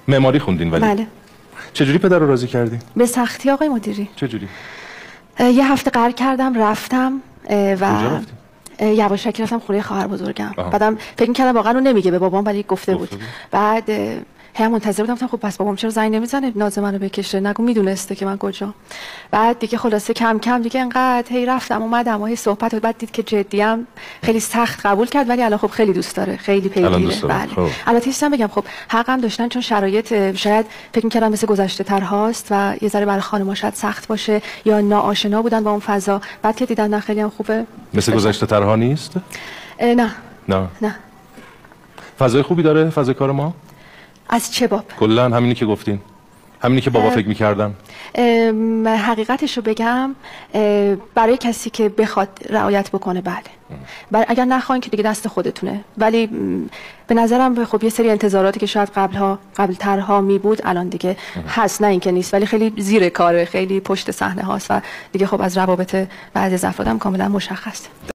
معماری خوندین ولی؟ بله. چجوری پدر رو راضی کردی؟ به سختی آقای مدیری. چجوری؟ یه هفته قرار کردم رفتم و کجا رفتی؟ یواشکی رفتم خونه خواهر بزرگم. بعدم فکر می‌کردم واقعا اون نمیگه به بابام، ولی گفته بود. بعد هم منتظر بودم خب پس بابام چرا زنگ نمیزنه ناز منو بکشه، نگو میدونسته که من کجا. بعد دیگه خلاصه کم کم دیگه انقدر هی رفتم اومدم و هی صحبت و بعد دید که جدیام خیلی سخت قبول کرد، ولی الان خب خیلی دوست داره، خیلی پیگیره. بله. البته چیزی بگم، خب حقم داشتن چون شرایط شاید فکر می‌کردم مثل گذشته تر هاست و یه ذره برای خانم‌ها شاید سخت باشه یا ناآشنا بودن با اون فضا. بعد که دیدن نه خیلی هم خوبه. مثل گذشته ترها نیست؟ نه. نه. نه. فضای خوبی داره فضای کار ما؟ از چه باب؟ کلا همینی که گفتین، همینی که بابا فکر می‌کردن. حقیقتش رو بگم، برای کسی که بخواد رعایت بکنه بله. اگر نخواین که دیگه دست خودتونه، ولی به نظرم خب یه سری انتظاراتی که شاید قبل ترها می بود الان دیگه هست، نه اینکه نیست، ولی خیلی زیر کاره، خیلی پشت صحنه هاست و دیگه خب از روابط بعضی از افرادم کاملا مشخصه.